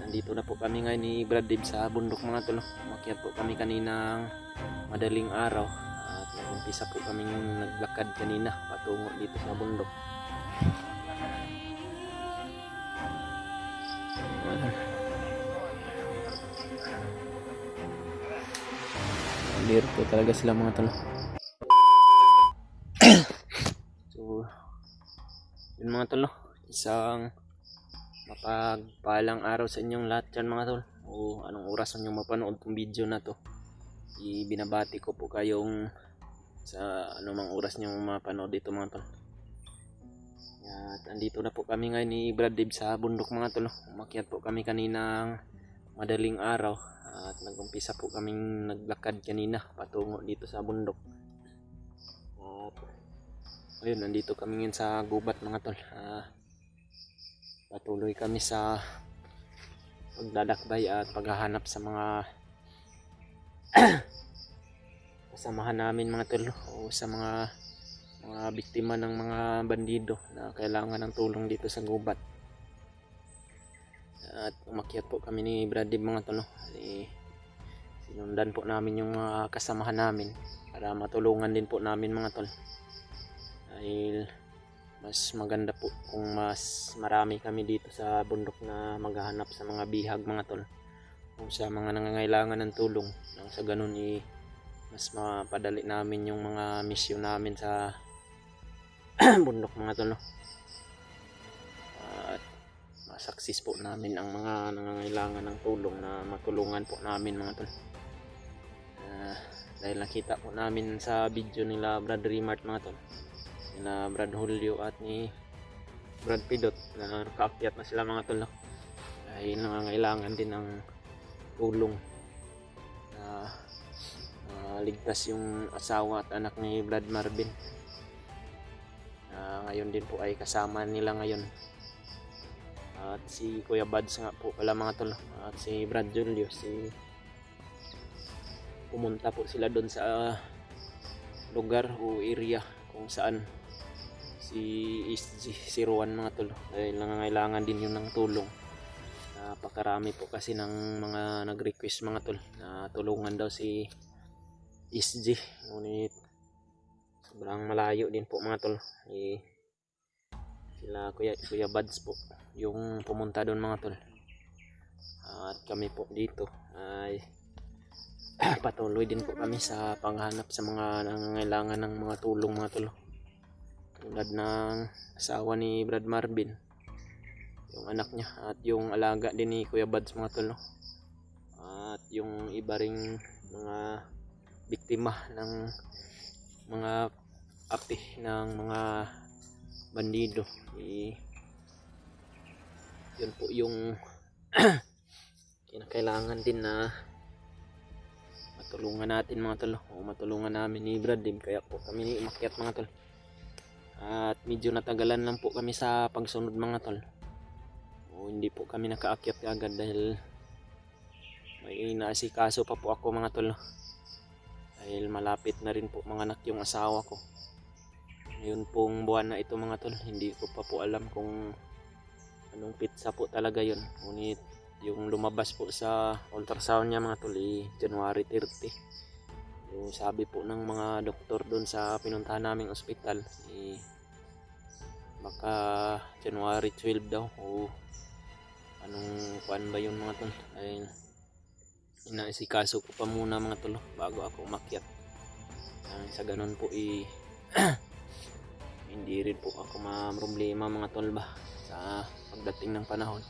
Nandito na po kami ngayon ni Brad Dave sa bundok mga tol. Umakyat po kami kaninang madaling araw at nag-umpisa po kaming naglakad kanina patungo dito sa bundok. Liro po talaga sila mga tol. So, yun mga tol, isang mapagpalang araw sa inyong lahat dyan mga tol. O anong oras nyo mapanood tong video na to, ibinabati ko po kayong sa anumang oras nyo mapanood dito mga tol. At andito na po kami ngayon ni Brad Dave sa bundok mga tol. Umakyat po kami kaninang madaling araw at nag-umpisa po kaming naglakad kanina patungo dito sa bundok. At ayun, nandito kami ngayon sa gubat mga tol. Patuloy kami sa pagdadakbay at paghahanap sa mga kasamahan namin mga tol, o sa mga biktima ng mga bandido na kailangan ng tulong dito sa gubat. At umakyat po kami ni Brad Dave mga tol. Sinundan po namin yung mga kasamahan namin para matulungan din po namin mga tol. Dahil mas maganda po kung mas marami kami dito sa bundok na maghahanap sa mga bihag mga tol, o sa mga nangangailangan ng tulong. Nang sa ganun mas mapadali namin yung mga misyon namin sa bundok mga tol. At masaksis po namin ang mga nangangailangan ng tulong na matulungan po namin mga tol. Dahil nakita po namin sa video nila Brad Remart mga tol, na Brad Julio at ni Brad Pidot, na nakaakyat na sila mga tol, dahil nangangailangan din ng tulong na ligtas yung asawa at anak ni Brad Marvin. Ngayon din po ay kasama nila ngayon, at si Kuya Buds nga po pala mga tol, at si Brad Julio, pumunta po sila doon sa lugar o area kung saan si Rowan mga tol, dahil nangangailangan din yun ng tulong. Napakarami po kasi ng mga nag-request mga tol na tulungan daw si SG, ngunit sobrang malayo din po mga tol. Sila Kuya Buds po yung pumunta doon mga tol, at kami po dito ay patuloy din po kami sa paghahanap sa mga nangangailangan ng mga tulong mga tol, tulad ng asawa ni Brad Marvin, yung anak niya, at yung alaga din ni Kuya Buds mga tol, at yung iba ring mga biktima ng mga api ng mga bandido. Yun po yung kinakailangan din na matulungan natin mga tol, o matulungan namin ni Brad din, kaya po kami umakyat mga tol. At medyo natagalan lang po kami sa pagsunod mga tol, o hindi po kami nakaakyat agad dahil may inaasikaso pa po ako mga tol, dahil malapit na rin po manganak yung asawa ko. Ngayon pong buwan na ito mga tol, hindi ko pa po alam kung anong pitsa po talaga yun, ngunit yung lumabas po sa ultrasound niya mga tol January 30. Yung sabi po ng mga doktor doon sa pinuntahan naming ospital, baka January 12 daw, o anong kuan ba yun mga tol. Ay inaasikaso ko pa muna mga tol bago ako umakyat. Sa ganun po hindi rin po ako problema mga tol ba sa pagdating ng panahon.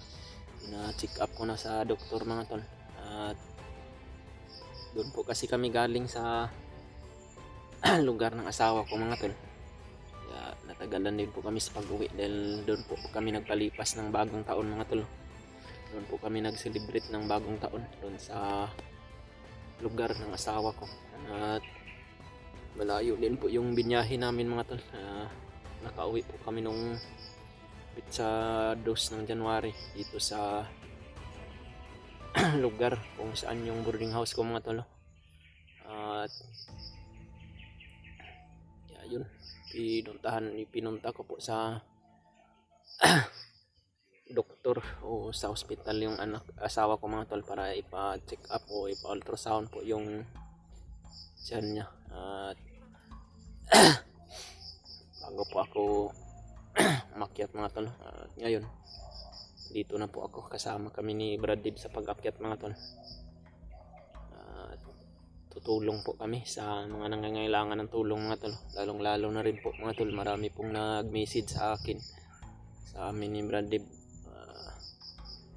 Na-check up ko na sa doktor mga tol, at doon po kasi kami galing sa lugar ng asawa ko mga tol, kaya natagalan din po kami sa pag-uwi, dahil doon po kami nagpalipas ng bagong taon mga tol. Doon po kami nag-celebrate ng bagong taon doon sa lugar ng asawa ko, at malayo din po yung binyahe namin mga tol. Nakauwi po kami nung sa 2 ng January dito sa lugar kung saan yung boarding house ko mga tol. At yun, pinunta ko po sa doktor o sa ospital yung asawa ko mga tol, para ipa-check up o ipa-ultrasound po yung tiyan niya. At bago po ako umakyat mga tol, ngayon dito na po ako, kasama kami ni Brad Dib sa pag-akyat mga tol. Tutulong po kami sa mga nangangailangan ng tulong mga tol, lalong lalo na rin po mga tol, marami pong nag-message sa akin, sa amin ni Brad Dib.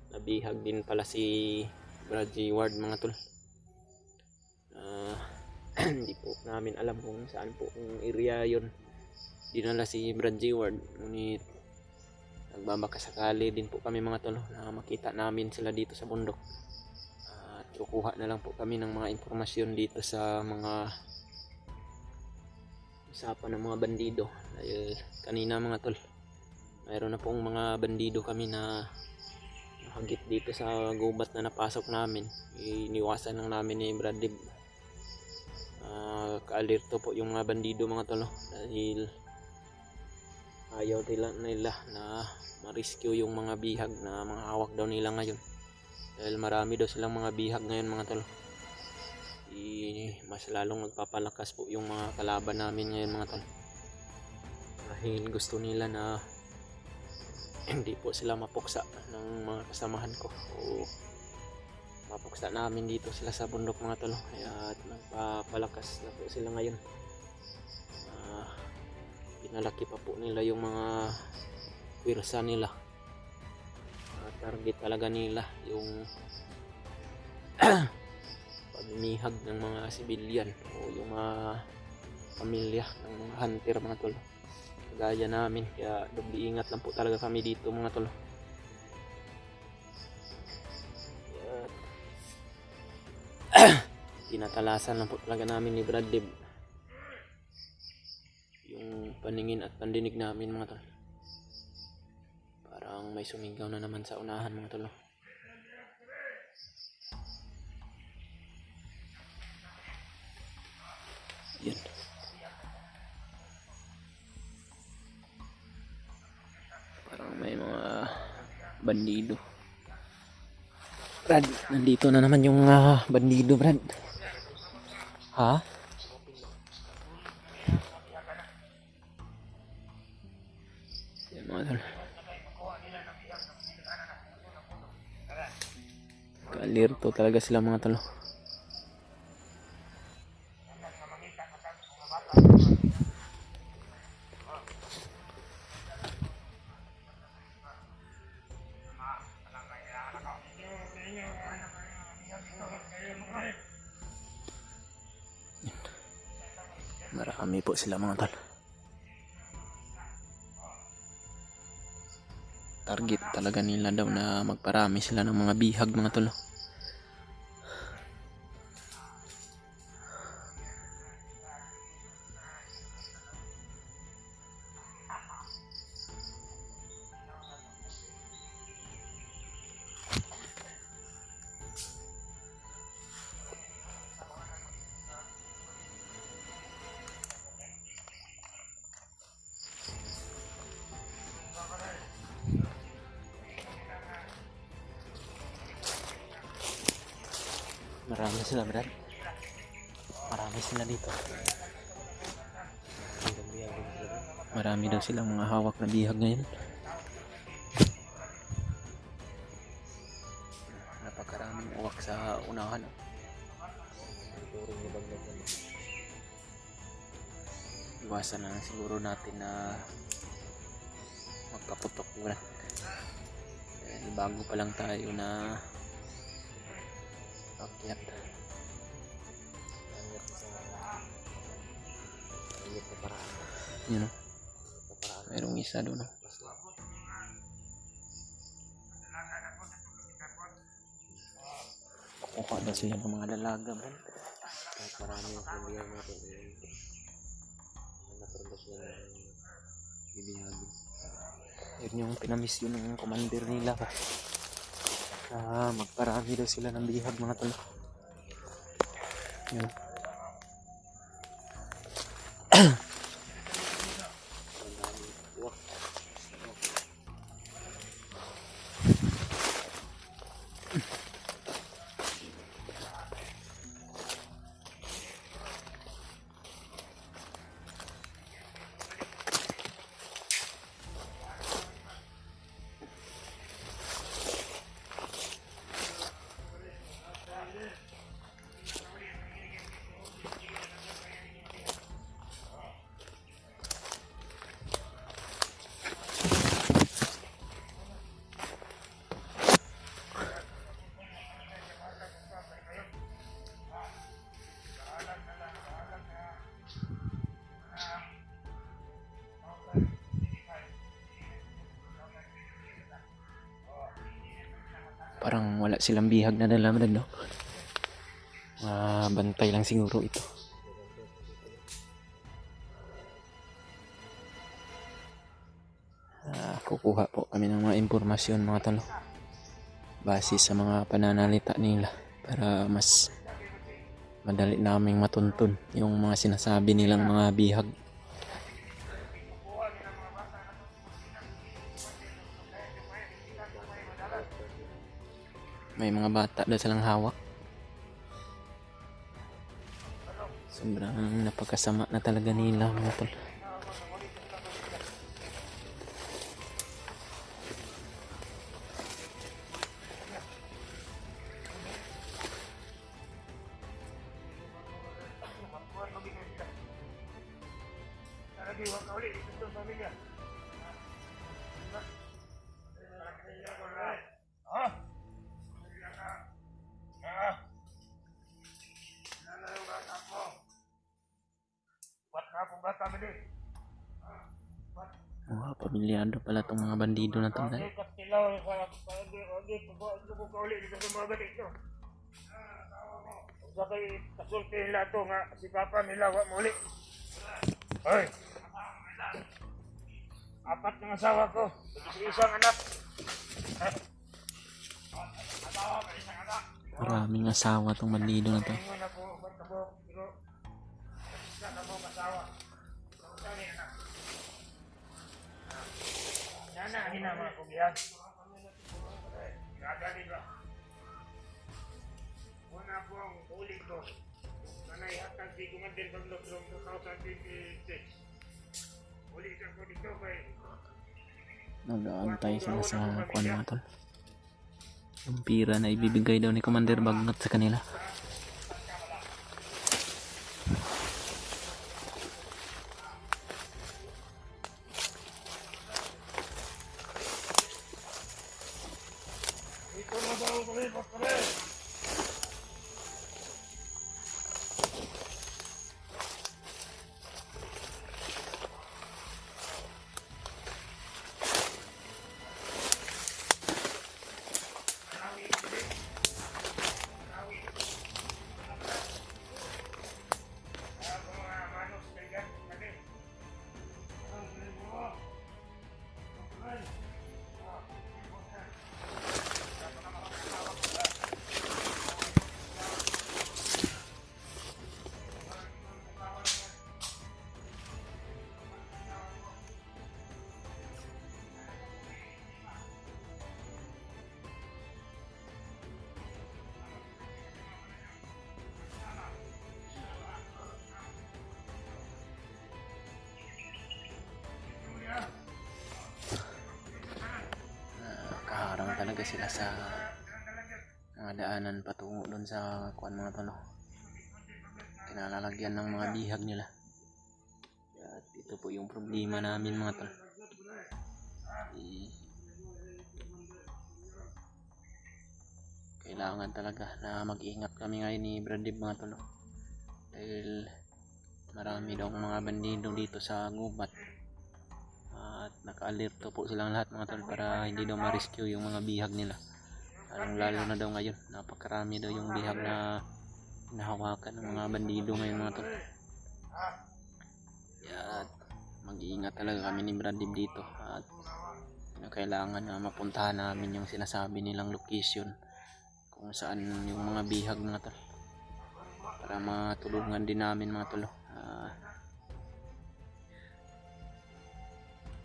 Nabihag din pala si Brad G. Ward mga tol. Hindi po namin alam kung saan po yung area yun dinala si Brad G. Ward, ngunit nagbabakasakali din po kami mga tol na makita namin sila dito sa bundok. At kukuha na lang po kami ng mga impormasyon dito sa mga usapan ng mga bandido, dahil kanina mga tol, mayroon na pong mga bandido kami na nakagit dito sa gubat na napasok namin. Iniwasan lang namin ni Brad Dib. Ka-alerto po yung mga bandido mga tol, dahil ayaw nila na ma-rescue yung mga bihag na mga hawak daw nila ngayon, dahil marami daw silang mga bihag ngayon mga tol. Mas lalong nagpapalakas po yung mga kalaban namin ngayon mga tol, dahil gusto nila na hindi po sila mapuksa ng mga kasamahan ko, o mapuksa namin dito sila sa bundok mga tol. Kaya nagpapalakas na po sila ngayon. Pinalaki pa po nila yung mga kwirsa nila. Target talaga nila yung pamimihag ng mga sibilyan o yung mga pamilya ng mga hunter mga tol, gaya namin. Kaya doble ingat lang po talaga kami dito mga tol. Tinatalasan lang po talaga namin ni Brad Dib yung paningin at pandinig namin mga tol. Parang may sumigaw na naman sa unahan mga tol. Yan. Parang may mga bandido. Brad, nandito na naman yung bandido Brad. Ha? Yan mga tol. Kalirto talaga sila mga tol. Marami po sila mga tol. Target talaga nila daw na magparami sila ng mga bihag mga tol. Marami sila Brad. Marami sila dito. Marami daw silang mga hawak na bihag ngayon. Napakaraming uwak sa unahan. Iwasan na siguro natin na magpaputok Brad. Dahil bago pa lang tayo na akyat. Yun o. Mayroong isa doon o. Kukuha daw sila ng mga dalaga man. Kahit marami yung pamilya natin, naparoon sila ng bibihagin. Yun yung pinamiss yun ng commander nila pa. Magparami daw sila ng bihag mga tol. Yun. Mukhang wala silang bihag na dala Brad, no? Bantay lang siguro ito. Kukuha po kami ng mga impormasyon mga tol, base sa mga pananalita nila para mas madali naming matuntun yung mga sinasabi nilang mga bihag. May mga bata daw silang hawak. Sobrang napakasama na talaga nila mga tol. Pamilyado pala itong mga bandido na to. Sakay kasulti nila ito nga si Papa nila wa muli. Hoy! Apat ng asawa ko. Isang anak. Maraming asawa itong bandido na to. Sana hindi na mga kubiyan. Gagawin ba? Una po ang huli ko. Sana'y hatag si Commander Bagnot from 2026. Huli siya ko dito kay Nag-aantay sila sa kuwan mga tol. Yung pira na ibibigay daw ni Commander Bagnot sa kanila. ito na daw kami pagkari. Kaharang talaga sila sa mga daanan patungo doon sa kuwan mga tol. Kinalalagyan ng mga bihag nila. At ito po yung problema namin mga tol. Kailangan talaga na mag-ingat kami ngayon ni Brad Dib mga tol. Dahil marami daw mga bandido dito sa gubat. At naka-alerto po silang lahat mga tol para hindi daw ma-rescue yung mga bihag nila. Lalo na daw ngayon, napakarami daw yung bihag na hinahawakan ng mga bandido ngayon mga tol. At mag-iingat talaga kami ni Brad Dib dito. At kailangan na mapuntahan namin yung sinasabi nilang location kung saan yung mga bihag mga tol, para matulungan din namin mga tol.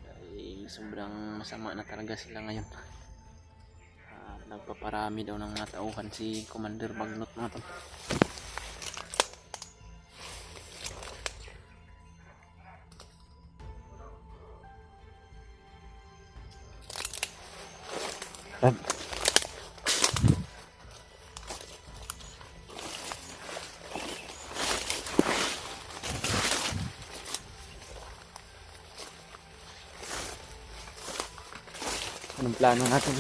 Dahil sobrang masama na talaga sila ngayon. Nagpaparami daw ng mga tauhan si Commander Bagnot mga tol. Anong plano natin?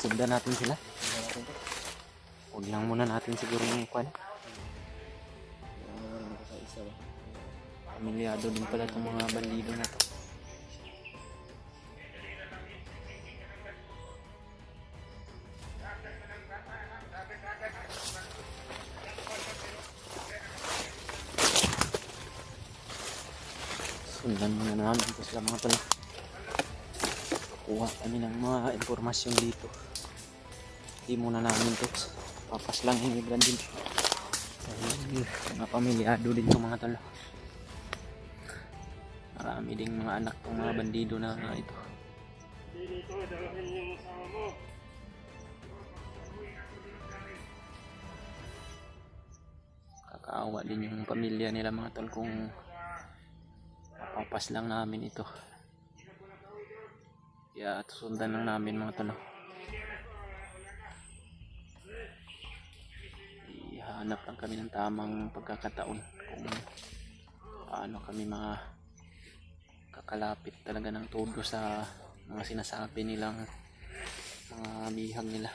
Sundan natin sila. Huwag lang muna natin siguro yung kwan. Pamilyado din pala itong mga bandido na to. Sundan muna namin ito sila mga tol. Kuha kami ng mga impormasyon dito. Hindi muna namin ito. Papas lang yung ibran din. Dahil mga pamilyado din ito mga tol. Marami ding mga anak ng mga bandido na ito. Dito, dalahin yung sama mo. Kakaawa din yung pamilya nila mga tol kung papas lang namin ito. Kaya susundan lang namin mga tol. Ihanap lang kami ng tamang pagkakataon kung paano kami kakalapit talaga ng todo sa mga sinasabi nilang mga bihag nila.